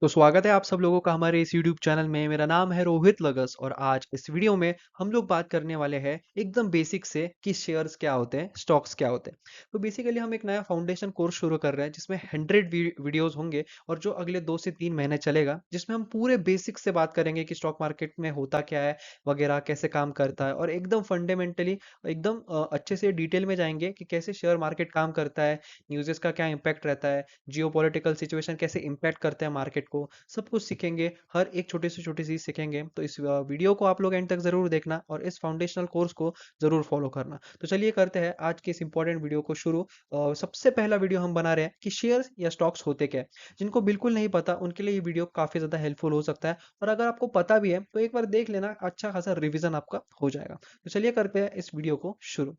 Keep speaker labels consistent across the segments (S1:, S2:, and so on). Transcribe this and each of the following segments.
S1: तो स्वागत है आप सब लोगों का हमारे इस यूट्यूब चैनल में। मेरा नाम है रोहित लगस और आज इस वीडियो में हम लोग बात करने वाले हैं एकदम बेसिक से कि शेयर्स क्या होते हैं, स्टॉक्स क्या होते हैं। तो बेसिकली हम एक नया फाउंडेशन कोर्स शुरू कर रहे हैं जिसमें 100 वीडियोस होंगे और जो अगले 2 से 3 महीने चलेगा, जिसमें हम पूरे बेसिक से बात करेंगे कि स्टॉक मार्केट में होता क्या है वगैरह, कैसे काम करता है और एकदम फंडामेंटली एकदम अच्छे से डिटेल में जाएंगे कि कैसे शेयर मार्केट काम करता है, न्यूज़ेस का क्या इम्पैक्ट रहता है, जियोपॉलिटिकल सिचुएशन कैसे इम्पैक्ट करते हैं मार्केट को, सब कुछ सीखेंगे। हर एक छोटी से छोटी चीज सीखेंगे। तो इस वीडियो को आप लोग एंड तक जरूर देखना और इस फाउंडेशनल कोर्स को जरूर फॉलो करना। तो चलिए करते हैं आज के इस इंपॉर्टेंट वीडियो को शुरू। सबसे पहला वीडियो हम बना रहे हैं कि शेयर्स या स्टॉक्स होते क्या है। जिनको बिल्कुल नहीं पता उनके लिए ये वीडियो काफी ज्यादा हेल्पफुल हो सकता है, और अगर आपको पता भी है तो एक बार देख लेना, अच्छा खासा रिवीजन आपका हो जाएगा। तो चलिए करते हैं इस वीडियो को शुरू।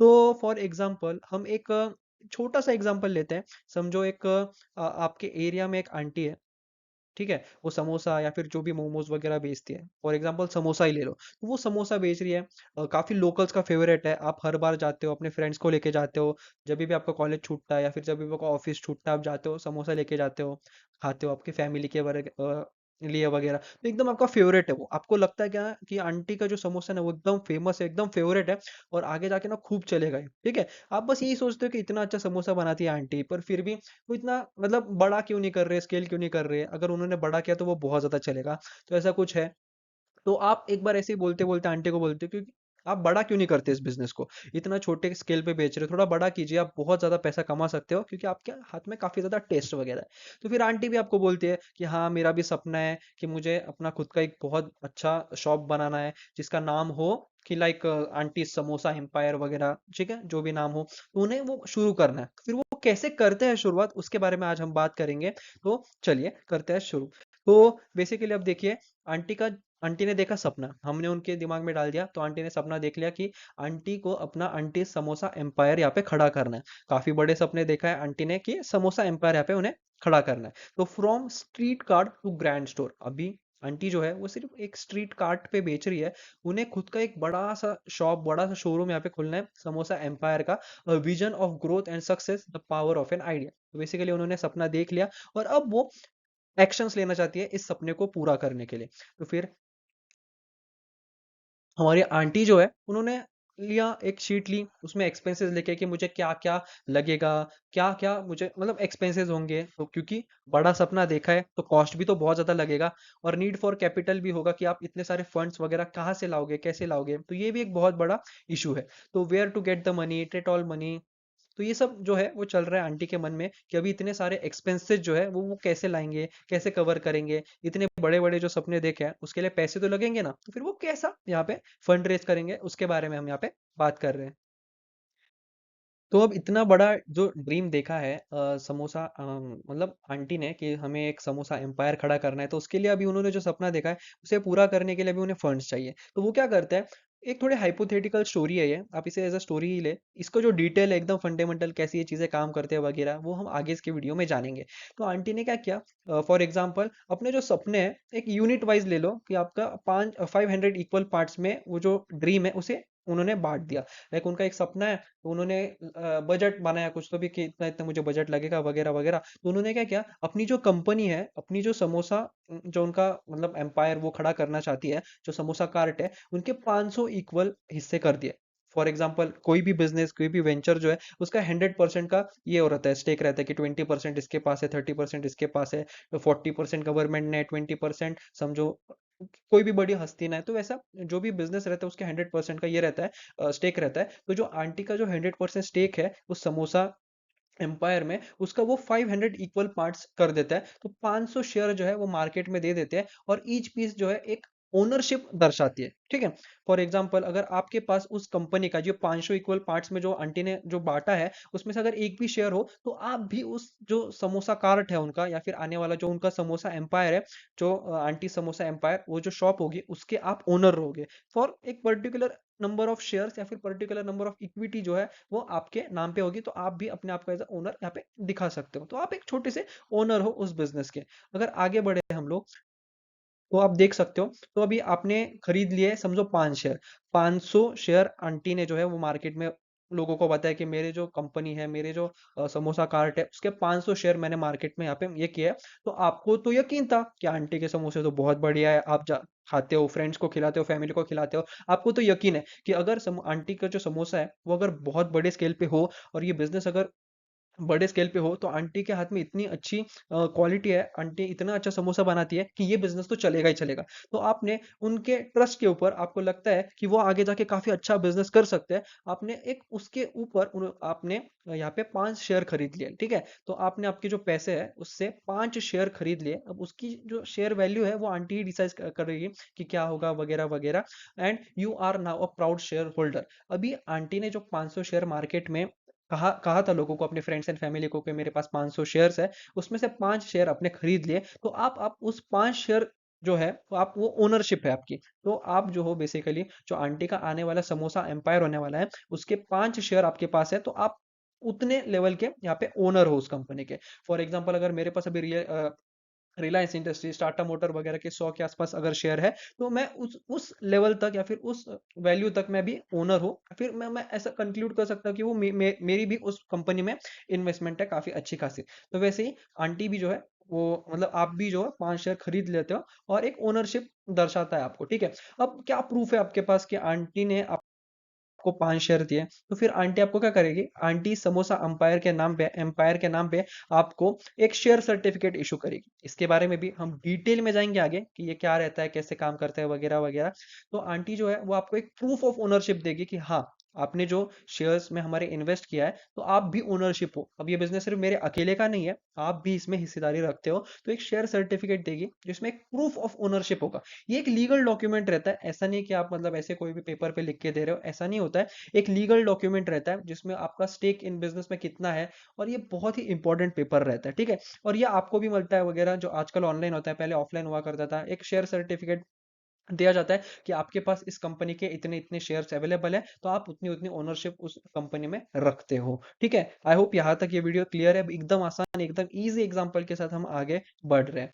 S1: तो फॉर एग्जांपल हम एक छोटा सा एग्जांपल लेते हैं। समझो एक आपके एरिया में एक आंटी है, ठीक है। वो समोसा या फिर जो भी मोमोज वगैरह बेचती है, फॉर एग्जांपल समोसा ही ले लो। तो वो समोसा बेच रही है, काफी लोकल्स का फेवरेट है। आप हर बार जाते हो, अपने फ्रेंड्स को लेके जाते हो, जब भी आपका कॉलेज छूटता है या फिर जब भी आपका ऑफिस छूटता है, आप जाते हो समोसा लेके जाते हो, खाते हो आपकी फैमिली के लिए वगैरह। तो एकदम आपका फेवरेट है वो। आपको लगता है क्या कि आंटी का जो समोसा है ना वो एकदम फेमस है, एकदम फेवरेट है, और आगे जाके ना खूब चलेगा ये, ठीक है। आप बस यही सोचते हो कि इतना अच्छा समोसा बनाती है आंटी, पर फिर भी वो इतना मतलब बड़ा क्यों नहीं कर रहे, स्केल क्यों नहीं कर रहे। अगर उन्होंने बड़ा किया तो वो बहुत ज्यादा चलेगा। तो ऐसा कुछ है। तो आप एक बार ऐसे ही बोलते बोलते आंटी को बोलते हो, क्योंकि आप बड़ा क्यों नहीं करते इस बिजनेस को, इतना छोटे स्केल पे बेच रहे हो, थोड़ा बड़ा कीजिए, आप बहुत ज्यादा पैसा कमा सकते हो, क्योंकि आपके हाथ में काफी ज्यादा टेस्ट वगैरह है। तो फिर आंटी भी आपको बोलती है कि हाँ, मेरा भी सपना है कि मुझे अपना खुद का एक बहुत अच्छा शॉप बनाना है, जिसका नाम हो कि लाइक आंटी समोसा एम्पायर वगैरह, ठीक है, जो भी नाम हो। तो उन्हें वो शुरू करना है। फिर वो कैसे करते हैं शुरुआत, उसके बारे में आज हम बात करेंगे। तो चलिए करते हैं शुरू। तो बेसिकली अब देखिए, आंटी का आंटी ने देखा सपना, हमने उनके दिमाग में डाल दिया, तो आंटी ने सपना देख लिया कि आंटी को अपना आंटी समोसा एम्पायर यहाँ पे खड़ा करना है। काफी बड़े सपने देखा है आंटी ने कि समोसा एम्पायर यहाँ पे उन्हें खड़ा करना है। तो from street cart to grand store, अभी आंटी जो है वो सिर्फ एक स्ट्रीट कार्ट पे बेच रही है, उन्हें खुद का एक बड़ा सा शॉप, बड़ा सा शोरूम यहाँ पे खोलना है समोसा एम्पायर का। Vision of growth and success, the power of an idea. तो बेसिकली उन्होंने सपना देख लिया और अब वो एक्शंस लेना चाहती है इस सपने को पूरा करने के लिए। तो फिर हमारी आंटी जो है उन्होंने लिया, एक शीट ली, उसमें एक्सपेंसेस लिखे कि मुझे क्या क्या लगेगा, क्या क्या मुझे मतलब एक्सपेंसेस होंगे। तो क्योंकि बड़ा सपना देखा है तो कॉस्ट भी तो बहुत ज्यादा लगेगा, और नीड फॉर कैपिटल भी होगा कि आप इतने सारे फंड्स वगैरह कहाँ से लाओगे, कैसे लाओगे। तो ये भी एक बहुत बड़ा इशू है। तो where to get the money, टेट ऑल मनी। तो ये सब जो है वो चल रहा है आंटी के मन में कि अभी इतने सारे एक्सपेंसेस जो है वो कैसे लाएंगे, कैसे कवर करेंगे। इतने बड़े बड़े जो सपने देखे हैं उसके लिए पैसे तो लगेंगे ना, तो फिर वो कैसा यहाँ पे फंड रेज करेंगे, उसके बारे में हम यहाँ पे बात कर रहे हैं। तो अब इतना बड़ा जो ड्रीम देखा है समोसा मतलब आंटी ने कि हमें एक समोसा एम्पायर खड़ा करना है, तो उसके लिए अभी उन्होंने जो सपना देखा है उसे पूरा करने के लिए अभी उन्हें फंड्स चाहिए। तो वो क्या करते हैं, एक थोड़े हाइपोथेटिकल स्टोरी है ये, आप इसे एज अ स्टोरी ही ले। इसको जो डिटेल है एकदम फंडामेंटल कैसी ये चीजें काम करते हैं वगैरह, वो हम आगे इसके वीडियो में जानेंगे। तो आंटी ने क्या किया, फॉर एग्जाम्पल अपने जो सपने हैं एक यूनिट वाइज ले लो कि आपका 500 इक्वल पार्ट्स में वो जो ड्रीम है उसे उन्होंने बांट दिया। लाइक उनका एक सपना है, तो उन्होंने बजट बनाया कुछ तो भी कि इतना इतना मुझे बजट लगेगा वगैरह वगैरह। तो उन्होंने क्या किया, अपनी जो कंपनी है, अपनी जो समोसा जो उनका मतलब एम्पायर वो खड़ा करना चाहती है, जो समोसा कार्ट है, उनके 500 इक्वल हिस्से कर दिए। फॉर एग्जाम्पल कोई भी बिजनेस, कोई भी वेंचर जो है उसका 100% का ये हो रहता है, स्टेक रहता है कि 20% इसके पास है, 30% इसके पास है, तो 40% गवर्नमेंट ने, 20% समझो कोई भी बड़ी हस्ती ना है। तो वैसा जो भी बिजनेस रहता है उसके 100% का ये रहता है, स्टेक रहता है। तो जो आंटी का जो 100% स्टेक है उस समोसा एम्पायर में, उसका वो 500 इक्वल पार्ट्स कर देता है। तो 500 शेयर जो है वो मार्केट में दे देते हैं, और ईच पीस जो है एक ओनरशिप दर्शाती है, ठीक है। फॉर एग्जांपल अगर आपके पास उस कंपनी का जो 500 इक्वल पार्ट्स में जो आंटी ने जो बांटा है उसमें से अगर एक भी शेयर हो, तो आप भी उस जो समोसा कार्ट है उनका, या फिर आने वाला जो उनका समोसा एम्पायर है, जो आंटी समोसा एम्पायर, वो जो शॉप होगी उसके आप ओनर रहोगे फॉर एक पर्टिकुलर नंबर ऑफ शेयर्स, या फिर पर्टिकुलर नंबर ऑफ इक्विटी जो है वो आपके नाम पे होगी। तो आप भी अपने आप को एज ओनर यहाँ पे दिखा सकते हो। तो आप एक छोटे से ओनर हो उस बिजनेस के। अगर आगे बढ़े हम लोग, तो आप देख सकते हो। तो अभी आपने खरीद लिए समझो 5 शेयर, 500 शेयर आंटी ने जो है वो मार्केट में लोगों को बताया कि मेरे जो कंपनी है, मेरे जो समोसा कार्ट है, उसके 500 शेयर मैंने मार्केट में यहाँ पे ये किया है। तो आपको तो यकीन था कि आंटी के समोसे तो बहुत बढ़िया है, आप जा खाते हो, फ्रेंड्स को खिलाते हो, फैमिली को खिलाते हो, आपको तो यकीन है कि अगर आंटी का जो समोसा है वो अगर बहुत बड़े स्केल पे हो और ये बिजनेस अगर बड़े स्केल पे हो तो आंटी के हाथ में इतनी अच्छी क्वालिटी है, आंटी इतना अच्छा समोसा बनाती है कि ये बिजनेस तो चलेगा ही चलेगा। तो आपने उनके ट्रस्ट के ऊपर आपको लगता है कि वो आगे जाके काफी अच्छा बिजनेस कर सकते हैं, आपने एक उसके ऊपर आपने यहाँ पे 5 शेयर खरीद लिए, ठीक है। तो आपने आपके जो पैसे है उससे 5 शेयर खरीद लिए। अब उसकी जो शेयर वैल्यू है वो आंटी ही डिसाइड कर रही है कि क्या होगा वगैरह वगैरह। And you are now a proud shareholder. अभी आंटी ने जो 500 शेयर मार्केट में कहा कहा था लोगों को, अपने फ्रेंड्स एंड फैमिली को, कि मेरे पास 500 शेयर्स है, उसमें से 5 शेयर आपने खरीद लिए। तो आप उस 5 शेयर जो है वो आप वो ओनरशिप है आपकी। तो आप जो हो बेसिकली जो आंटी का आने वाला समोसा एम्पायर होने वाला है उसके 5 शेयर आपके पास है, तो आप उतने लेवल के यहाँ पे ओनर हो उस कंपनी के। फॉर एग्जाम्पल अगर मेरे पास अभी रिलायंस इंडस्ट्रीज, टाटा मोटर वगैरह के 100 के आसपास अगर शेयर है, तो मैं उस लेवल तक या फिर उस वैल्यू तक मैं भी ओनर हूँ। फिर मैं ऐसा कंक्लूड कर सकता हूँ कि वो मेरी भी उस कंपनी में इन्वेस्टमेंट है काफी अच्छी खासी। तो वैसे ही आंटी भी जो है वो, मतलब आप भी जो है 5 शेयर खरीद लेते हो और एक ओनरशिप दर्शाता है आपको, ठीक है। अब क्या प्रूफ है आपके पास कि आंटी ने आपको 5 शेयर दिए? तो फिर आंटी आपको क्या करेगी, आंटी समोसा एम्पायर के नाम पे आपको एक शेयर सर्टिफिकेट इशू करेगी। इसके बारे में भी हम डिटेल में जाएंगे आगे कि ये क्या रहता है, कैसे काम करता है वगैरह वगैरह। तो आंटी जो है वो आपको एक प्रूफ ऑफ ओनरशिप देगी कि हाँ, आपने जो शेयर्स में हमारे इन्वेस्ट किया है तो आप भी ओनरशिप हो। अब ये बिजनेस सिर्फ मेरे अकेले का नहीं है, आप भी इसमें हिस्सेदारी रखते हो। तो एक शेयर सर्टिफिकेट देगी जिसमें एक प्रूफ ऑफ ओनरशिप होगा। ये एक लीगल डॉक्यूमेंट रहता है, ऐसा नहीं कि आप मतलब ऐसे कोई भी पेपर पे लिख के दे रहे हो, ऐसा नहीं होता है। एक लीगल डॉक्यूमेंट रहता है जिसमें आपका स्टेक इन बिजनेस में कितना है, और ये बहुत ही इंपॉर्टेंट पेपर रहता है, ठीक है। और ये आपको भी मिलता है वगैरह, जो आजकल ऑनलाइन होता है, पहले ऑफलाइन हुआ करता था। एक शेयर सर्टिफिकेट दिया जाता है कि आपके पास इस कंपनी के इतने इतने शेयर्स अवेलेबल है, तो आप उतनी उतनी ओनरशिप उस कंपनी में रखते हो, ठीक है। आई होप यहाँ तक ये वीडियो क्लियर है। एकदम आसान, एकदम इजी एग्जांपल के साथ हम आगे बढ़ रहे हैं।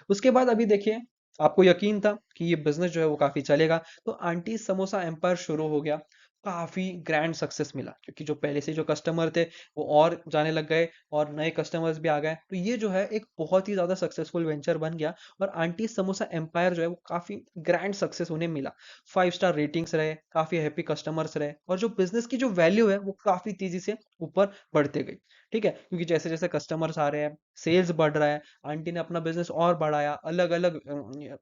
S1: उसके बाद अभी देखिए, आपको यकीन था कि ये बिजनेस जो है वो काफी चलेगा, तो आंटी समोसा एम्पायर शुरू हो गया। काफी ग्रैंड सक्सेस मिला क्योंकि जो पहले से जो कस्टमर थे वो और जाने लग गए और नए कस्टमर्स भी आ गए। तो ये जो है एक बहुत ही ज्यादा सक्सेसफुल वेंचर बन गया और आंटी समोसा एम्पायर जो है वो काफी ग्रैंड सक्सेस उन्हें मिला। 5 स्टार रेटिंग्स रहे, काफी हैप्पी कस्टमर्स रहे, और जो बिजनेस की जो वैल्यू है वो काफी तेजी से ऊपर बढ़ते गई, ठीक है। क्योंकि जैसे जैसे कस्टमर्स आ रहे हैं, सेल्स बढ़ रहा है, आंटी ने अपना बिजनेस और बढ़ाया, अलग अलग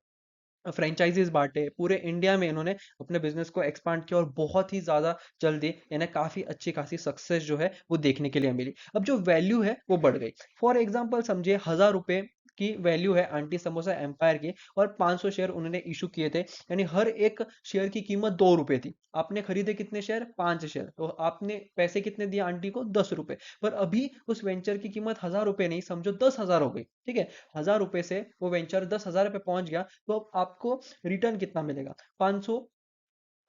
S1: फ्रेंचाइजीज बांटे, पूरे इंडिया में इन्होंने अपने बिजनेस को एक्सपांड किया और बहुत ही ज्यादा जल्दी इन्हें काफी अच्छी खासी सक्सेस जो है वो देखने के लिए मिली। अब जो वैल्यू है वो बढ़ गई। फॉर एग्जांपल समझिए, 1000 रुपए की वैल्यू है आंटी समोसा एम्पायर की, और 500 शेयर उन्होंने इशू किए थे, यानी हर एक शेयर की कीमत 2 रुपए थी। आपने खरीदे कितने शेयर? 5 शेयर। तो आपने पैसे कितने दिए आंटी को? 10 रुपए। पर अभी उस वेंचर की कीमत 1000 रुपए नहीं, समझो 10,000 हो गई, ठीक है। 1000 रुपए से वो वेंचर 10,000 पे पहुंच गया, तो अब आपको रिटर्न कितना मिलेगा? 500,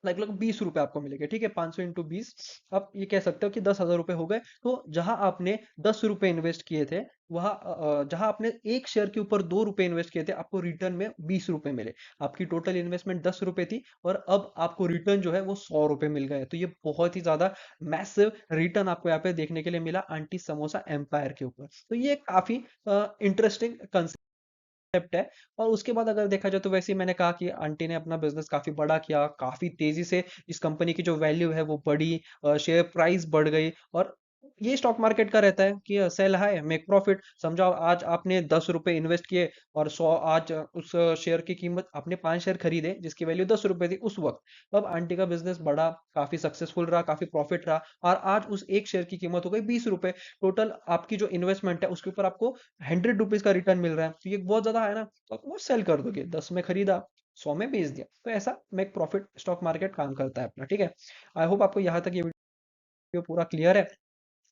S1: लगभग 20 रुपए आपको मिलेंगे, ठीक है। 500 × 20, आप ये कह सकते हो कि 10,000 रुपए हो गए। तो जहां आपने 10 रुपए इन्वेस्ट किए थे, वहां जहां आपने एक शेयर के ऊपर 2 रुपए इन्वेस्ट किए थे, आपको रिटर्न में 20 रुपए मिले। आपकी टोटल इन्वेस्टमेंट 10 रुपए थी और अब आपको रिटर्न जो है वो 100 रुपए मिल गए। तो ये बहुत ही ज्यादा मैसिव रिटर्न आपको यहाँ पे देखने के लिए मिला आंटी समोसा एम्पायर के ऊपर। तो ये काफी इंटरेस्टिंग कंसेप्ट है। और उसके बाद अगर देखा जाए तो वैसे ही मैंने कहा कि आंटी ने अपना बिजनेस काफी बड़ा किया, काफी तेजी से इस कंपनी की जो वैल्यू है वो बढ़ी, शेयर प्राइस बढ़ गई। और ये स्टॉक मार्केट का रहता है कि सेल हाई मेक प्रॉफिट। समझो आज आपने 10 रुपए इन्वेस्ट किए और 100, आज उस शेयर की कीमत, आपने 5 शेयर खरीदे जिसकी वैल्यू 10 रुपए थी उस वक्त। तो अब आंटी का बिजनेस बढ़ा, काफी सक्सेसफुल रहा, काफी प्रॉफिट रहा, और आज उस एक शेयर की कीमत हो गई 20 रुपए। टोटल आपकी जो इन्वेस्टमेंट है उसके ऊपर आपको 100 रुपीज का रिटर्न मिल रहा है। तो ये बहुत ज्यादा है ना, तो आप वो सेल कर दोगे। 10 में खरीदा, 100 में बेच दिया। तो ऐसा मेक प्रॉफिट स्टॉक मार्केट काम करता है अपना, ठीक है। आई होप आपको यहाँ तक ये वीडियो पूरा क्लियर है।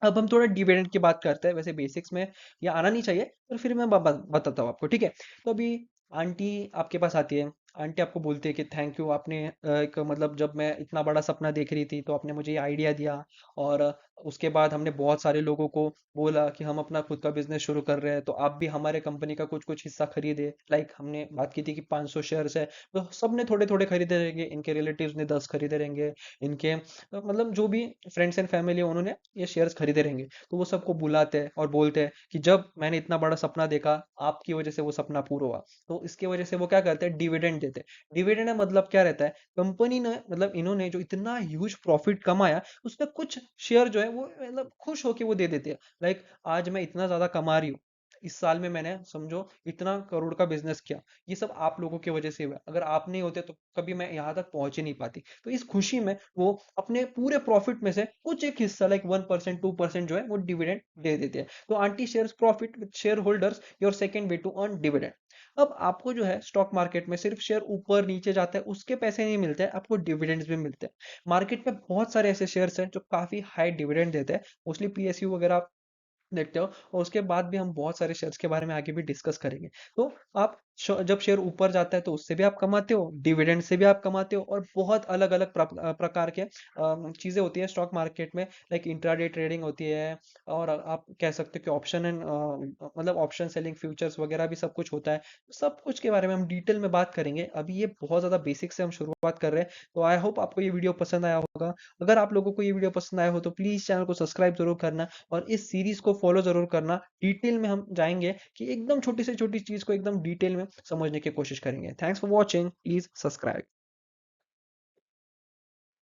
S1: अब हम थोड़ा डिविडेंड की बात करते हैं। वैसे बेसिक्स में ये आना नहीं चाहिए, पर फिर मैं बताता हूँ आपको, ठीक है। तो अभी आंटी आपके पास आती है, आंटी आपको बोलती है कि थैंक यू, आपने एक मतलब जब मैं इतना बड़ा सपना देख रही थी तो आपने मुझे ये आइडिया दिया, और उसके बाद हमने बहुत सारे लोगों को बोला कि हम अपना खुद का बिजनेस शुरू कर रहे हैं, तो आप भी हमारे कंपनी का कुछ कुछ हिस्सा खरीदे। लाइक हमने बात की थी कि 500 शेयर्स है, तो सब ने थोड़े थोड़े खरीदे रहेंगे, इनके रिलेटिव्स ने 10 खरीदे रहेंगे, इनके मतलब जो भी फ्रेंड्स एंड फैमिली है उन्होंने ये शेयर्स खरीदे रहेंगे। तो वो सबको बुलाते हैं और बोलते हैं कि जब मैंने इतना बड़ा सपना देखा, आपकी वजह से वो सपना पूरा हुआ। तो इसके वजह से वो क्या करते हैं, डिविडेंड देते हैं। डिविडेंड का मतलब क्या रहता है, कंपनी ने मतलब इन्होंने जो इतना ह्यूज प्रॉफिट कमाया, उसमें कुछ शेयर जो है वो मतलब खुश होके वो दे देते हैं। लाइक आज मैं इतना ज्यादा कमा रही हूँ, इस साल में मैंने समझो इतना करोड़ का बिजनेस किया, ये सब आप लोगों की वजह से हुआ। अगर आप नहीं होते तो कभी मैं यहाँ तक पहुंच ही नहीं पाती। तो इस खुशी में वो अपने पूरे प्रॉफिट में से कुछ एक हिस्सा लाइक 1% 2% जो है वो डिविडेंड दे देते हैं। तो aunty shares profit with shareholders, your second way to earn dividend. अब आपको जो है स्टॉक मार्केट में सिर्फ शेयर ऊपर नीचे जाता है उसके पैसे नहीं मिलते हैं, आपको डिविडेंड्स भी मिलते हैं। मार्केट में बहुत सारे ऐसे शेयर्स हैं जो काफी हाई डिविडेंड देते हैं, मोस्टली पीएसयू वगैरह देखते हो। और उसके बाद भी हम बहुत सारे शेयर्स के बारे में आगे भी डिस्कस करेंगे। तो आप जब शेयर ऊपर जाता है तो उससे भी आप कमाते हो, डिविडेंड से भी आप कमाते हो, और बहुत अलग अलग प्रकार के चीजें होती है स्टॉक मार्केट में। लाइक इंट्राडे ट्रेडिंग होती है, और आप कह सकते हो कि ऑप्शन एंड मतलब ऑप्शन सेलिंग, फ्यूचर्स वगैरह भी सब कुछ होता है। सब कुछ के बारे में हम डिटेल में बात करेंगे। अभी ये बहुत ज्यादा बेसिक से हम शुरुआत कर रहे हैं। तो आई होप आपको ये वीडियो पसंद आया होगा। अगर आप लोगों को ये वीडियो पसंद आया हो तो प्लीज चैनल को सब्सक्राइब जरूर करना, और इस सीरीज को फॉलो जरूर करना। डिटेल में हम जाएंगे कि एकदम छोटी से छोटी चीज को एकदम डिटेल में समझने की कोशिश करेंगे। Thanks for watching, please subscribe.